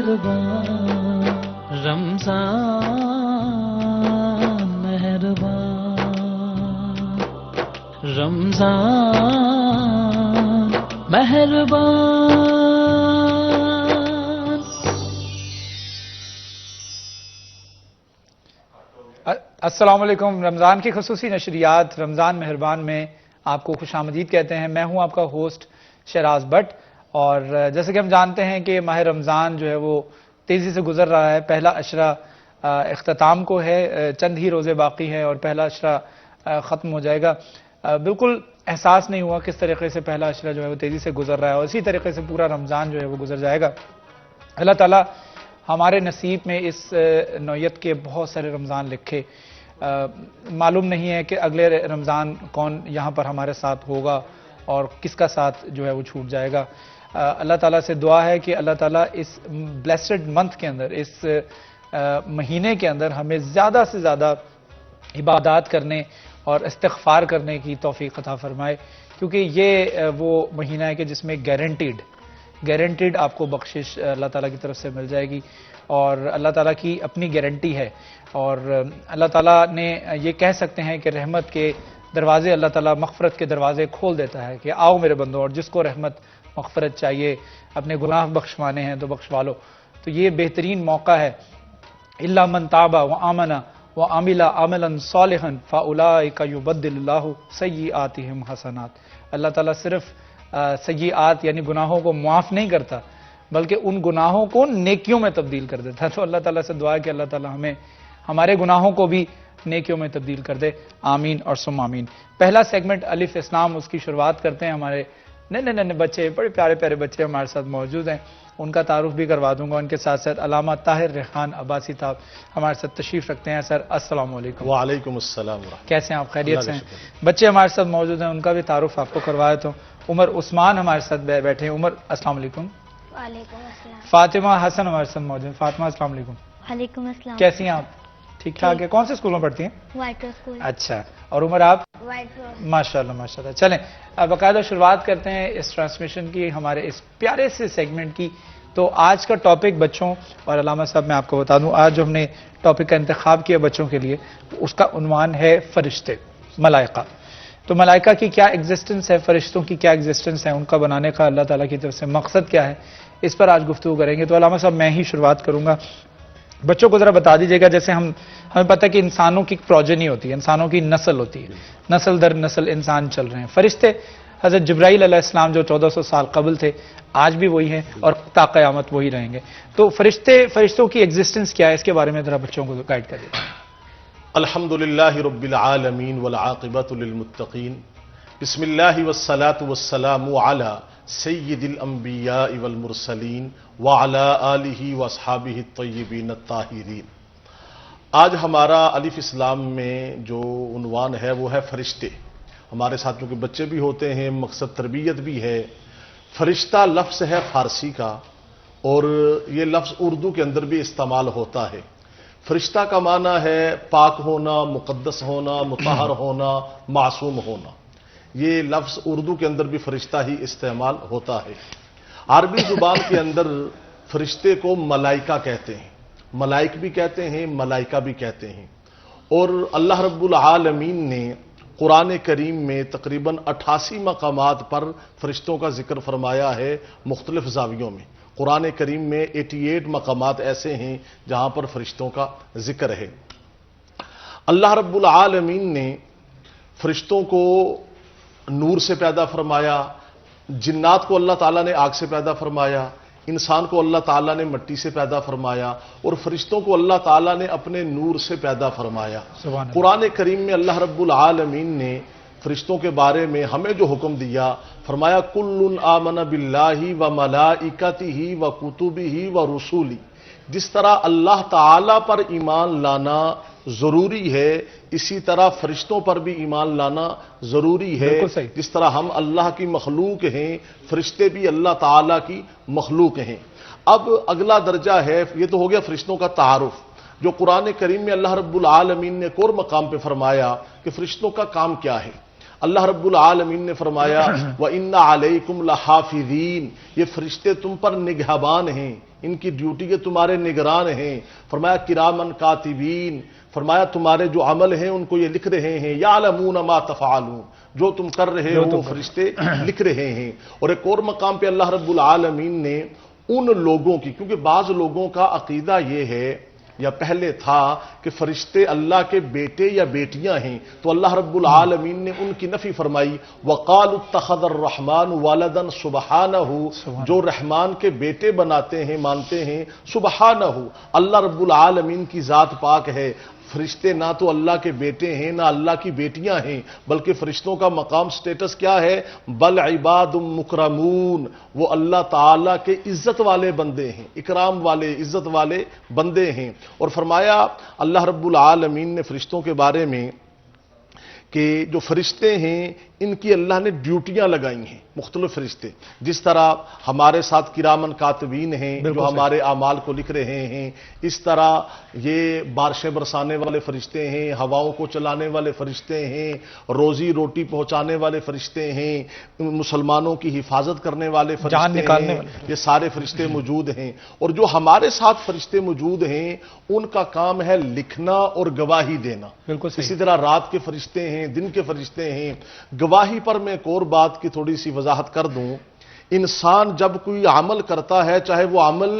مہربان رمضان مہربان رمضان مہربان۔ السلام علیکم۔ رمضان کی خصوصی نشریات رمضان مہربان میں آپ کو خوش آمدید کہتے ہیں۔ میں ہوں آپ کا ہوسٹ شہراز بٹ، اور جیسے کہ ہم جانتے ہیں کہ ماہ رمضان جو ہے وہ تیزی سے گزر رہا ہے۔ پہلا عشرہ اختتام کو ہے، چند ہی روزے باقی ہیں اور پہلا عشرہ ختم ہو جائے گا۔ بالکل احساس نہیں ہوا کس طریقے سے پہلا عشرہ جو ہے وہ تیزی سے گزر رہا ہے، اور اسی طریقے سے پورا رمضان جو ہے وہ گزر جائے گا۔ اللہ تعالیٰ ہمارے نصیب میں اس نوعیت کے بہت سارے رمضان لکھے۔ معلوم نہیں ہے کہ اگلے رمضان کون یہاں پر ہمارے ساتھ ہوگا اور کس کا ساتھ جو ہے وہ چھوٹ جائے گا۔ اللہ تعالیٰ سے دعا ہے کہ اللہ تعالیٰ اس بلیسڈ منتھ کے اندر، اس مہینے کے اندر ہمیں زیادہ سے زیادہ عبادات کرنے اور استغفار کرنے کی توفیق عطا فرمائے، کیونکہ یہ وہ مہینہ ہے کہ جس میں گارنٹیڈ آپ کو بخشش اللہ تعالیٰ کی طرف سے مل جائے گی، اور اللہ تعالیٰ کی اپنی گارنٹی ہے۔ اور اللہ تعالیٰ نے یہ کہہ سکتے ہیں کہ رحمت کے دروازے اللہ تعالیٰ مغفرت کے دروازے کھول دیتا ہے کہ آؤ میرے بندو، اور جس کو رحمت مغفرت چاہیے، اپنے گناہ بخشوانے ہیں تو بخشوا لو۔ تو یہ بہترین موقع ہے۔ الا من تاب وآمن وعمل عملا صالحا فاولئک یبدل اللہ سیئاتہم حسنات۔ اللہ تعالیٰ صرف سیئات یعنی گناہوں کو معاف نہیں کرتا، بلکہ ان گناہوں کو نیکیوں میں تبدیل کر دیتا ہے۔ تو اللہ تعالیٰ سے دعا ہے کہ اللہ تعالیٰ ہمیں ہمارے گناہوں کو بھی نیکیوں میں تبدیل کر دے، آمین اور ثم آمین۔ پہلا سیگمنٹ الف اسلام، اس کی شروعات کرتے ہیں۔ ہمارے نئے بچے، بڑے پیارے پیارے بچے ہمارے ساتھ موجود ہیں، ان کا تعارف بھی کروا دوں گا۔ ان کے ساتھ ساتھ علامہ طاہر ریحان عباسی صاحب ہمارے ساتھ تشریف رکھتے ہیں۔ سر السلام علیکم۔ وعلیکم السلام ورحمۃ۔ کیسے ہیں آپ؟ خیریت سے ہیں؟ بچے ہمارے ساتھ موجود ہیں، ان کا بھی تعارف آپ کو کروا دیتا ہوں۔ عمر عثمان ہمارے ساتھ بیٹھے ہیں۔ عمر السلام علیکم۔ وعلیکم السلام۔ فاطمہ حسن ہمارے ساتھ موجود ہیں۔ فاطمہ السلام علیکم۔ وعلیکم السلام۔ کیسی ہیں آپ؟ ٹھیک ٹھاک ہے؟ کون سے اسکول میں پڑھتی ہیں؟ White rose school. اچھا، اور عمر آپ؟ White rose. ماشاءاللہ ماشاءاللہ۔ چلیں باقاعدہ شروعات کرتے ہیں اس ٹرانسمیشن کی، ہمارے اس پیارے سے سیگمنٹ کی۔ تو آج کا ٹاپک بچوں، اور علامہ صاحب میں آپ کو بتا دوں آج جو ہم نے ٹاپک کا انتخاب کیا بچوں کے لیے، اس کا عنوان ہے فرشتے، ملائکہ۔ تو ملائکہ کی کیا ایگزسٹنس ہے، فرشتوں کی کیا ایگزسٹنس ہے، ان کا بنانے کا اللہ تعالیٰ کی طرف سے مقصد کیا ہے، اس پر آج گفتگو کریں گے۔ تو علامہ صاحب میں ہی شروعات کروں گا۔ بچوں کو ذرا بتا دیجیے گا، جیسے ہمیں پتہ ہے کہ انسانوں کی پروجنی ہوتی ہے، انسانوں کی نسل ہوتی ہے، نسل در نسل انسان چل رہے ہیں۔ فرشتے حضرت جبرائیل علیہ السلام جو 1400 سال قبل تھے، آج بھی وہی ہیں اور تا قیامت وہی رہیں گے۔ تو فرشتوں کی ایگزسٹنس کیا ہے، اس کے بارے میں ذرا بچوں کو گائیڈ کر دیجیے۔ الحمدللہ رب العالمین والعاقبۃ للمتقین، بسم اللہ والصلاة والسلام علی سید الانبیاء والمرسلین وعلی آلہ واصحابہ الطیبین الطاہرین۔ آج ہمارا الف اسلام میں جو عنوان ہے وہ ہے فرشتے۔ ہمارے ساتھ چونکہ بچے بھی ہوتے ہیں، مقصد تربیت بھی ہے۔ فرشتہ لفظ ہے فارسی کا، اور یہ لفظ اردو کے اندر بھی استعمال ہوتا ہے۔ فرشتہ کا معنی ہے پاک ہونا، مقدس ہونا، مطہر ہونا، معصوم ہونا۔ یہ لفظ اردو کے اندر بھی فرشتہ ہی استعمال ہوتا ہے۔ عربی زبان کے اندر فرشتے کو ملائکہ کہتے ہیں، ملائک بھی کہتے ہیں، ملائکہ بھی کہتے ہیں۔ اور اللہ رب العالمین نے قرآن کریم میں تقریباً 88 مقامات پر فرشتوں کا ذکر فرمایا ہے، مختلف زاویوں میں۔ قرآن کریم میں 88 مقامات ایسے ہیں جہاں پر فرشتوں کا ذکر ہے۔ اللہ رب العالمین نے فرشتوں کو نور سے پیدا فرمایا، جنات کو اللہ تعالیٰ نے آگ سے پیدا فرمایا، انسان کو اللہ تعالیٰ نے مٹی سے پیدا فرمایا، اور فرشتوں کو اللہ تعالیٰ نے اپنے نور سے پیدا فرمایا۔ قرآن کریم میں اللہ رب العالمین نے فرشتوں کے بارے میں ہمیں جو حکم دیا، فرمایا کل آمن باللہ وملائکتہ وکتبہ ورسلہ۔ جس طرح اللہ تعالیٰ پر ایمان لانا ضروری ہے، اسی طرح فرشتوں پر بھی ایمان لانا ضروری ہے۔ جس طرح ہم اللہ کی مخلوق ہیں، فرشتے بھی اللہ تعالیٰ کی مخلوق ہیں۔ اب اگلا درجہ ہے، یہ تو ہو گیا فرشتوں کا تعارف، جو قرآن کریم میں اللہ رب العالمین نے ایک اور مقام پہ فرمایا کہ فرشتوں کا کام کیا ہے۔ اللہ رب العالمین نے فرمایا وَإِنَّ عَلَيْكُمْ لَحَافِظِينَ، یہ فرشتے تم پر نگہبان ہیں، ان کی ڈیوٹی کے تمہارے نگران ہیں. فرمایا کرامن کاتبین، فرمایا تمہارے جو عمل ہیں ان کو یہ لکھ رہے ہیں. یعلمون ما تفعلون، جو تم کر رہے ہو وہ فرشتے لکھ رہے ہیں. اور ایک اور مقام پہ اللہ رب العالمین نے ان لوگوں کی، کیونکہ بعض لوگوں کا عقیدہ یہ ہے یا پہلے تھا کہ فرشتے اللہ کے بیٹے یا بیٹیاں ہیں، تو اللہ رب العالمین نے ان کی نفی فرمائی. وَقَالُوا اتَّخَذَ الرَّحْمَنُ وَلَدًا سُبْحَانَهُ، جو رحمان کے بیٹے بناتے ہیں مانتے ہیں، سبحانہ، اللہ رب العالمین کی ذات پاک ہے. فرشتے نہ تو اللہ کے بیٹے ہیں نہ اللہ کی بیٹیاں ہیں، بلکہ فرشتوں کا مقام سٹیٹس کیا ہے؟ بل عباد مکرمون، وہ اللہ تعالیٰ کے عزت والے بندے ہیں، اکرام والے عزت والے بندے ہیں. اور فرمایا اللہ رب العالمین نے فرشتوں کے بارے میں کہ جو فرشتے ہیں ان کی اللہ نے ڈیوٹیاں لگائی ہیں، مختلف فرشتے. جس طرح ہمارے ساتھ کرامن کاتبین ہیں جو ہمارے اعمال کو لکھ رہے ہیں، اس طرح یہ بارشیں برسانے والے فرشتے ہیں، ہواؤں کو چلانے والے فرشتے ہیں، روزی روٹی پہنچانے والے فرشتے ہیں، مسلمانوں کی حفاظت کرنے والے فرشتے ہیں. یہ سارے فرشتے موجود ہیں. اور جو ہمارے ساتھ فرشتے موجود ہیں ان کا کام ہے لکھنا اور گواہی دینا. اسی طرح رات کے فرشتے ہیں، دن کے فرشتے ہیں. گواہی پر میں ایک اور بات کی تھوڑی سی وضاحت کر دوں. انسان جب کوئی عمل کرتا ہے، چاہے وہ عمل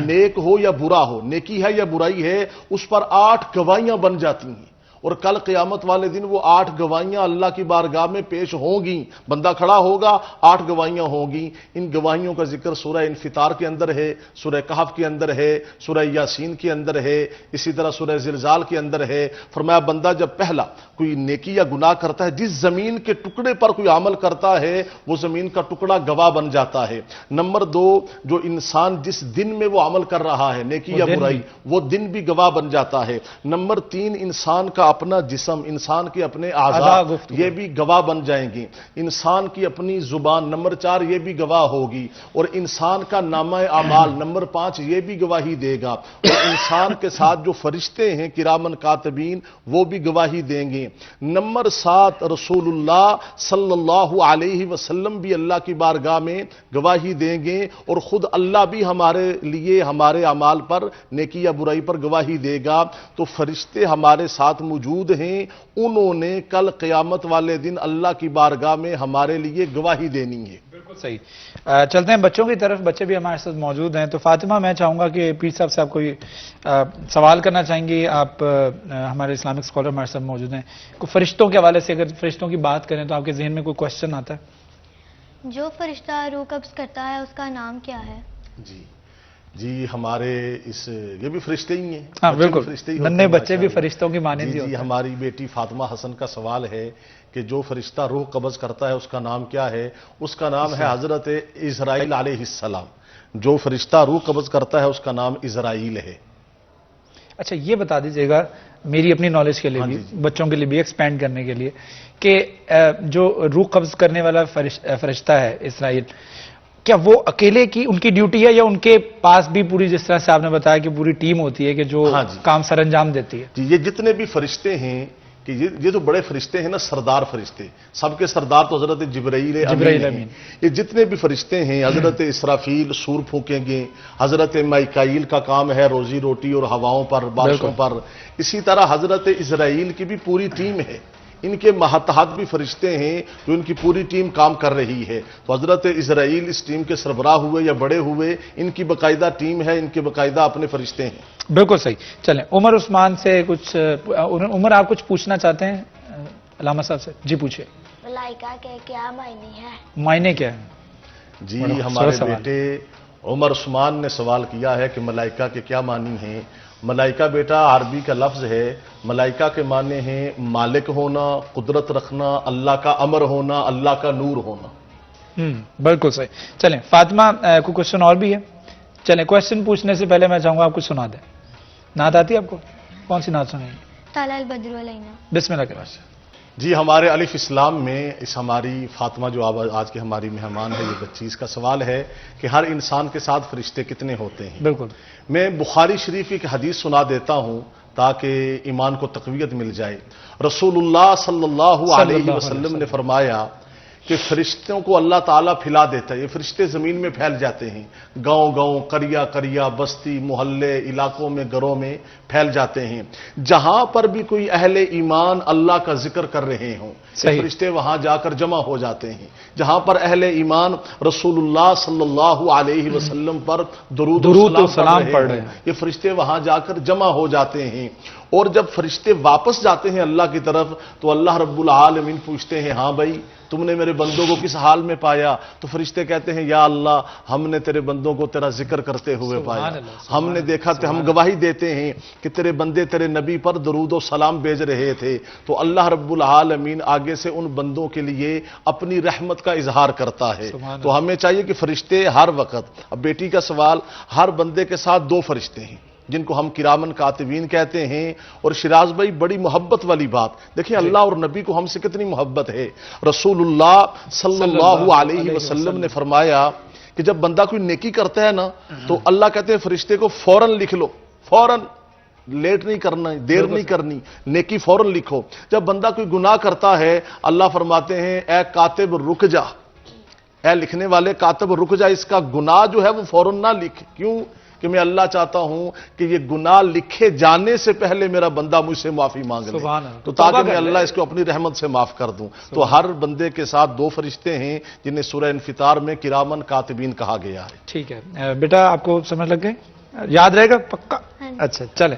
نیک ہو یا برا ہو، نیکی ہے یا برائی ہے، اس پر 8 گواہیاں بن جاتی ہیں. اور کل قیامت والے دن وہ 8 گواہیاں اللہ کی بارگاہ میں پیش ہوں گی. بندہ کھڑا ہوگا، 8 گواہیاں ہوں گی. ان گواہیوں کا ذکر سورہ انفطار کے اندر ہے، سورہ کہف کے اندر ہے، سورہ یاسین کے اندر ہے، اسی طرح سورہ زلزال کے اندر ہے. فرمایا بندہ جب پہلا کوئی نیکی یا گناہ کرتا ہے، جس زمین کے ٹکڑے پر کوئی عمل کرتا ہے وہ زمین کا ٹکڑا گواہ بن جاتا ہے. نمبر 2، جو انسان جس دن میں وہ عمل کر رہا ہے نیکی یا برائی، وہ دن بھی گواہ بن جاتا ہے. نمبر 3، انسان کا اپنا جسم، انسان کے اپنے اعضاء یہ بھی گواہ بن جائیں گے. انسان کی اپنی زبان نمبر 4 یہ بھی گواہ ہوگی. اور انسان کا نامہ اعمال نمبر 5 یہ بھی گواہی دے گا. اور انسان کے ساتھ جو فرشتے ہیں کرامن کاتبین وہ بھی گواہی دیں گے. نمبر 7، رسول اللہ صلی اللہ علیہ وسلم بھی اللہ کی بارگاہ میں گواہی دیں گے. اور خود اللہ بھی ہمارے لیے ہمارے اعمال پر نیکی یا برائی پر گواہی دے گا. تو فرشتے ہمارے ساتھ موجود ہیں، انہوں نے کل قیامت والے دن اللہ کی بارگاہ میں ہمارے لیے گواہی دینی ہے. بالکل صحیح. چلتے ہیں بچوں کی طرف. بچے بھی ہمارے ساتھ موجود ہیں. تو فاطمہ، میں چاہوں گا کہ پیر صاحب سے آپ کوئی سوال کرنا چاہیں گے. آپ ہمارے اسلامک اسکالر ہمارے ساتھ موجود ہیں. کوئی فرشتوں کے حوالے سے اگر فرشتوں کی بات کریں تو آپ کے ذہن میں کوئی کوشچن آتا ہے؟ جو فرشتہ روح قبض کرتا ہے اس کا نام کیا ہے؟ جی ہمارے یہ بھی فرشتے ہی ہیں. ہاں بالکل، ننھے بچے بھی فرشتوں کی مانند ہی ہوتے ہیں. ہماری بیٹی فاطمہ حسن کا سوال ہے کہ جو فرشتہ روح قبض کرتا ہے اس کا نام کیا ہے؟ اس کا نام ہے حضرت اسرائیل علیہ السلام. جو فرشتہ روح قبض کرتا ہے اس کا نام اسرائیل ہے. اچھا یہ بتا دیجئے گا میری اپنی نالج کے لیے بھی، بچوں کے لیے بھی ایکسپینڈ کرنے کے لیے، کہ جو روح قبض کرنے والا فرشتہ ہے اسرائیل، کیا وہ اکیلے کی ان کی ڈیوٹی ہے یا ان کے پاس بھی پوری، جس طرح سے آپ نے بتایا کہ پوری ٹیم ہوتی ہے کہ جو کام سر انجام دیتی ہے؟ جی یہ جتنے بھی فرشتے ہیں کہ یہ تو بڑے فرشتے ہیں نا، سردار فرشتے، سب کے سردار تو حضرت جبرائیل امین. یہ جتنے بھی فرشتے ہیں، حضرت اسرافیل سور پھونکیں گے، حضرت میکائیل کا کام ہے روزی روٹی اور ہواؤں پر بارشوں پر، اسی طرح حضرت اسرائیل کی بھی پوری ٹیم ہے. ان کے ماتحت بھی فرشتے ہیں جو ان کی پوری ٹیم کام کر رہی ہے. تو حضرت اسرائیل اس ٹیم کے سربراہ ہوئے یا بڑے ہوئے، ان کی باقاعدہ ٹیم ہے، ان کے باقاعدہ اپنے فرشتے ہیں. بالکل صحیح. چلیں عمر عثمان سے کچھ، عمر آپ کچھ پوچھنا چاہتے ہیں علامہ صاحب سے؟ جی پوچھیں. ملائکہ کے کیا معنی ہے؟ معنی کیا ہے؟ جی ہمارے بیٹے عمر عثمان نے سوال کیا ہے کہ ملائکہ کے کیا معنی ہیں. ملائکہ بیٹا عربی کا لفظ ہے. ملائکہ کے معنی ہیں مالک ہونا، قدرت رکھنا، اللہ کا امر ہونا، اللہ کا نور ہونا. بالکل صحیح. چلیں فاطمہ، کوئی کوشچن اور بھی ہے؟ چلیں کوشچن پوچھنے سے پہلے میں چاہوں گا آپ کچھ سنا دیں. نعت آتی ہے آپ کو؟ کون سی نعت سنائیں گے؟ طلع البدر علینا. بسم اللہ کریں. جی ہمارے الف اسلام میں اس ہماری فاطمہ جو آج کے ہماری مہمان ہے، یہ بچی، اس کا سوال ہے کہ ہر انسان کے ساتھ فرشتے کتنے ہوتے ہیں؟ بالکل. میں بخاری شریف کی حدیث سنا دیتا ہوں تاکہ ایمان کو تقویت مل جائے. رسول اللہ صلی اللہ علیہ وسلم نے فرمایا کہ فرشتوں کو اللہ تعالیٰ پھیلا دیتا ہے. یہ فرشتے زمین میں پھیل جاتے ہیں, گاؤں گاؤں, قریہ قریہ, بستی, محلے, علاقوں میں, گھروں میں پھیل جاتے ہیں. جہاں پر بھی کوئی اہل ایمان اللہ کا ذکر کر رہے ہوں, یہ فرشتے وہاں جا کر جمع ہو جاتے ہیں. جہاں پر اہل ایمان رسول اللہ صلی اللہ علیہ وسلم پر درود و سلام پڑھ رہے ہیں, یہ فرشتے وہاں جا کر جمع ہو جاتے ہیں. اور جب فرشتے واپس جاتے ہیں اللہ کی طرف تو اللہ رب العالمین پوچھتے ہیں, ہاں بھائی تم نے میرے بندوں کو کس حال میں پایا؟ تو فرشتے کہتے ہیں, یا اللہ ہم نے تیرے بندوں کو تیرا ذکر کرتے ہوئے پایا, ہم نے دیکھا تھا, ہم گواہی دیتے ہیں کہ تیرے بندے تیرے نبی پر درود و سلام بھیج رہے تھے. تو اللہ رب العالمین آگے سے ان بندوں کے لیے اپنی رحمت کا اظہار کرتا ہے. تو ہمیں چاہیے کہ فرشتے ہر وقت, اب بیٹی کا سوال, ہر بندے کے ساتھ 2 فرشتے ہیں جن کو ہم کرامن کاتبین کہتے ہیں. اور شیراز بھائی بڑی محبت والی بات دیکھیں, اللہ اور نبی کو ہم سے کتنی محبت ہے. رسول اللہ صلی اللہ علیہ وسلم نے فرمایا کہ جب بندہ کوئی نیکی کرتا ہے نا تو اللہ کہتے ہیں فرشتے کو فوراً لکھ لو, فوراً, لیٹ نہیں کرنا, دیر نہیں کرنی, نیکی فوراً لکھو. جب بندہ کوئی گناہ کرتا ہے اللہ فرماتے ہیں اے کاتب رک جا, اے لکھنے والے کاتب رک جا, اس کا گناہ جو ہے وہ فوراً نہ لکھ. کیوں؟ کہ میں اللہ چاہتا ہوں کہ یہ گناہ لکھے جانے سے پہلے میرا بندہ مجھ سے معافی مانگ لے, تو تاکہ میں اللہ اس کو اپنی رحمت سے معاف کر دوں. تو ہر بندے کے ساتھ 2 فرشتے ہیں جنہیں سورہ انفطار میں کرامن کاتبین کہا گیا ہے. ٹھیک ہے بیٹا, آپ کو سمجھ لگ گئی, یاد رہے گا پکا؟ اچھا چلیں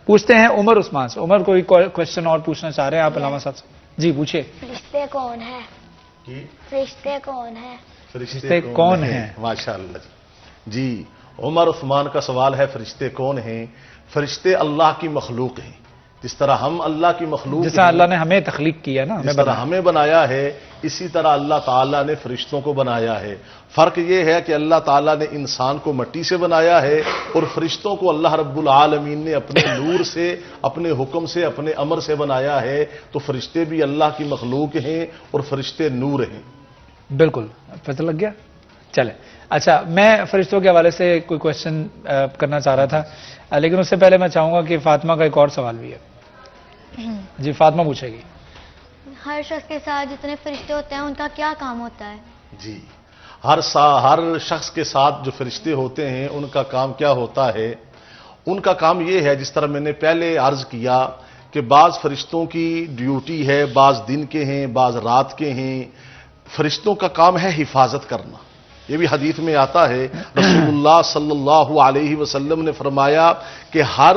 پوچھتے ہیں عمر عثمان سے. عمر کوئی کوشچن اور پوچھنا چاہ رہے ہیں آپ علامہ صاحب سے؟ جی پوچھیے. فرشتے کون ہے؟ فرشتے کون ہے؟ فرشتے کون ہیں؟ ماشاءاللہ جی. عمر عثمان کا سوال ہے فرشتے کون ہیں؟ فرشتے اللہ کی مخلوق ہیں. جس طرح ہم اللہ کی مخلوق, جس طرح اللہ نے ہمیں تخلیق کیا نا, جس طرح ہمیں بنایا ہے, اسی طرح اللہ تعالیٰ نے فرشتوں کو بنایا ہے. فرق یہ ہے کہ اللہ تعالیٰ نے انسان کو مٹی سے بنایا ہے اور فرشتوں کو اللہ رب العالمین نے اپنے نور سے, اپنے حکم سے, اپنے امر سے بنایا ہے. تو فرشتے بھی اللہ کی مخلوق ہیں اور فرشتے نور ہیں. بالکل پتہ لگ گیا. چلیں اچھا, میں فرشتوں کے حوالے سے کوئی کوشچن کرنا چاہ رہا تھا, لیکن اس سے پہلے میں چاہوں گا کہ فاطمہ کا ایک اور سوال بھی ہے. جی فاطمہ پوچھے گی. ہر شخص کے ساتھ جتنے فرشتے ہوتے ہیں ان کا کیا کام ہوتا ہے؟ جی, ہر شخص کے ساتھ جو فرشتے ہوتے ہیں ان کا کام کیا ہوتا ہے؟ ان کا کام یہ ہے, جس طرح میں نے پہلے عرض کیا کہ بعض فرشتوں کی ڈیوٹی ہے, بعض دن کے ہیں, بعض رات کے ہیں. فرشتوں کا کام ہے حفاظت کرنا. یہ بھی حدیث میں آتا ہے, رسول اللہ صلی اللہ علیہ وسلم نے فرمایا کہ ہر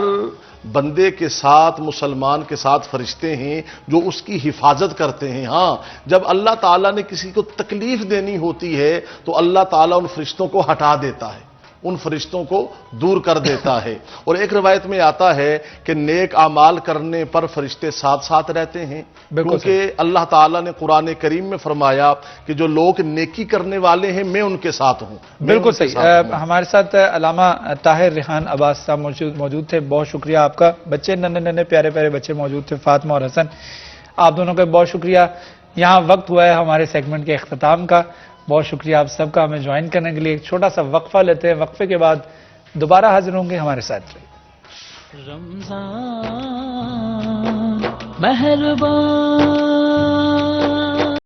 بندے کے ساتھ, مسلمان کے ساتھ فرشتے ہیں جو اس کی حفاظت کرتے ہیں. ہاں, جب اللہ تعالیٰ نے کسی کو تکلیف دینی ہوتی ہے تو اللہ تعالیٰ ان فرشتوں کو ہٹا دیتا ہے, ان فرشتوں کو دور کر دیتا ہے. اور ایک روایت میں آتا ہے کہ نیک اعمال کرنے پر فرشتے ساتھ ساتھ رہتے ہیں, کیونکہ اللہ تعالیٰ نے قرآن کریم میں فرمایا کہ جو لوگ نیکی کرنے والے ہیں میں ان کے ساتھ ہوں. بالکل صحیح. ہمارے ساتھ علامہ طاہر ریحان عباس صاحب موجود تھے, بہت شکریہ آپ کا. بچے ننھے ننھے پیارے پیارے بچے موجود تھے, فاطمہ اور حسن, آپ دونوں کا بہت شکریہ. یہاں وقت ہوا ہے ہمارے سیگمنٹ کے اختتام کا. بہت شکریہ آپ سب کا ہمیں جوائن کرنے کے لیے. ایک چھوٹا سا وقفہ لیتے ہیں, وقفے کے بعد دوبارہ حاضر ہوں گے, ہمارے ساتھ رہیے. رمضان مہربان